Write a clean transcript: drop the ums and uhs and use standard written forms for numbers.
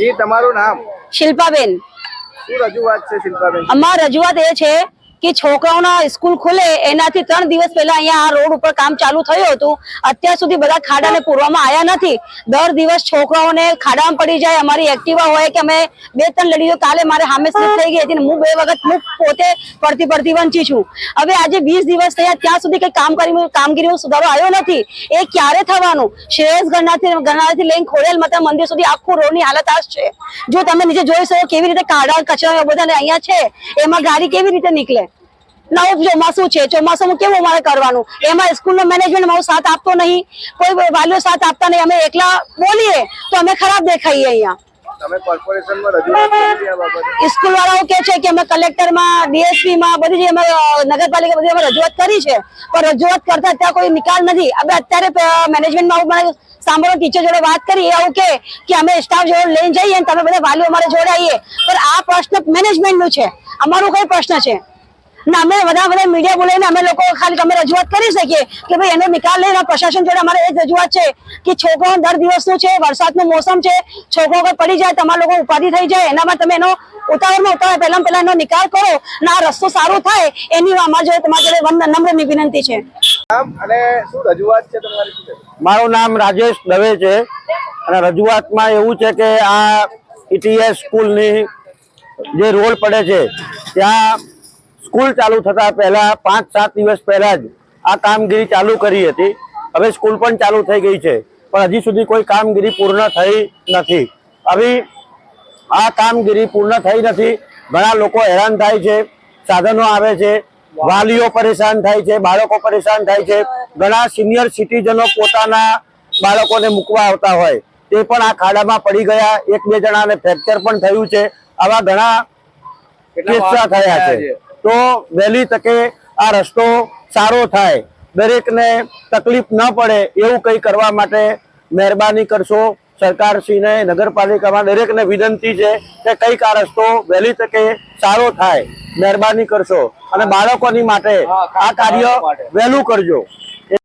જી તમારું નામ? શિલ્પાબેન. શું રજૂઆત છે શિલ્પાબેન? અમારી રજૂઆત એ છે કે છોકરાઓના સ્કૂલ ખુલે એનાથી 3 દિવસ પહેલા અહીંયા આ રોડ ઉપર કામ ચાલુ થયું હતું. અત્યાર સુધી બધા ખાડાને પૂરવામાં આવ્યા નથી. દર દિવસ છોકરાઓને ખાડામાં પડી જાય. અમારી એક્ટિવા હોય કે અમે 2-3 લડીઓ, કાલે મારે સામે સ્લીપ થઈ ગઈ હતી, હું 2 વખત હું પોતે પડતી વંચી છું. હવે આજે 20 દિવસ થયા, ત્યાં સુધી કઈ કામગીરીનો સુધારો આવ્યો નથી. એ ક્યારે થવાનું? શ્રેયસ ગરનાથી લઈને ખોડિયાર માતા મંદિર સુધી આખું રોડની હાલત આ છે. જો તમે નીચે જોઈ શકો કેવી રીતે ખાડા કચરા બધા અહીંયા છે, એમાં ગાડી કેવી રીતે નીકળે? નવું ચોમાસું છે, ચોમાસામાં કેવું અમારે કરવાનું? એમાં સ્કૂલનો મેનેજમેન્ટ મારો સાથ આપતો નહીં, કોઈ વાલીઓ સાથ આપતા નહીં. અમે એકલા બોલીએ તો અમે ખરાબ દેખાઈએ. અહીંયા તમે કોર્પોરેશનમાં રજૂઆત કરી આ બાબતે? સ્કૂલ વાળાઓ કે છે કે અમે કલેક્ટરમાં, ડીએસપીમાં બધી જે અમે નગરપાલિકા બધી અમે રજૂઆત કરી છે, પણ રજૂઆત કરતા ત્યાં કોઈ નિકાલ નથી. હવે અત્યારે મેનેજમેન્ટમાં આવું સાંભળો, ટીચર જોડે વાત કરી, એવું કે અમે સ્ટાફ જોડે લઈને જઈએ, તમે બધા વાલીઓ અમારે જોડે આવીએ. પણ આ પ્રશ્ન મેનેજમેન્ટનું છે, અમારું કઈ પ્રશ્ન છે ના? અમે બધા મીડિયા બોલાવીને અમે લોકો ખાલી અમે રજૂઆત કરી શકીએ કે ભાઈ એનો નિકાલ લઈને પ્રશાસન જોડે અમારે એ જ રજૂઆત છે કે છોકરાઓ દર દિવસનું છે, વરસાદનું મોસમ છે, છોકરો કોઈ પડી જાય, તમારા લોકો ઉપાધિ થઈ જાય, એનામાં તમે એનો ઉતાવળ પહેલા એનો નિકાલ કરો ને આ રસ્તો સારો થાય એની અમારા જોડે તમારા જોડે નમ્ર વિનંતી છે. અને શું રજૂઆત છે તમારી? મારું નામ રાજેશ દવે છે અને રજૂઆતમાં એવું છે કે આ ઈટીએસ સ્કૂલની જે રોડ પડે છે ત્યાં સ્કૂલ ચાલુ થતા પહેલા 5-7 દિવસ પહેલા જ આ કામગીરી ચાલુ કરી હતી. હવે સ્કૂલ પણ ચાલુ થઈ ગઈ છે, પણ હજી સુધી કોઈ કામગીરી પૂર્ણ થઈ નથી. હવે આ કામગીરી પૂર્ણ થઈ નથી. ઘણા લોકો હેરાન થાય છે, સાધનો આવે છે, વાલીઓ પરેશાન થાય છે, બાળકો પરેશાન થાય છે. ઘણા સિનિયર સિટીઝનો પોતાના બાળકોને મૂકવા આવતા હોય તે પણ આ ખાડામાં પડી ગયા. 1-2 જણાને ફ્રેક્ચર પણ થયું છે. આવા ઘણા કિસ્સા થયા છે. તો વહેલી તકે આ રસ્તો સારો થાય, દરેકને તકલીફ ન પડે એવું કંઈ કરવા માટે મહેરબાની કરશો. સરકારશ્રીને, નગરપાલિકામાં દરેકને વિનંતી છે કે કંઈક આ રસ્તો વહેલી તકે સારો થાય, મહેરબાની કરશો અને બાળકોની માટે આ કાર્ય વહેલું કરજો.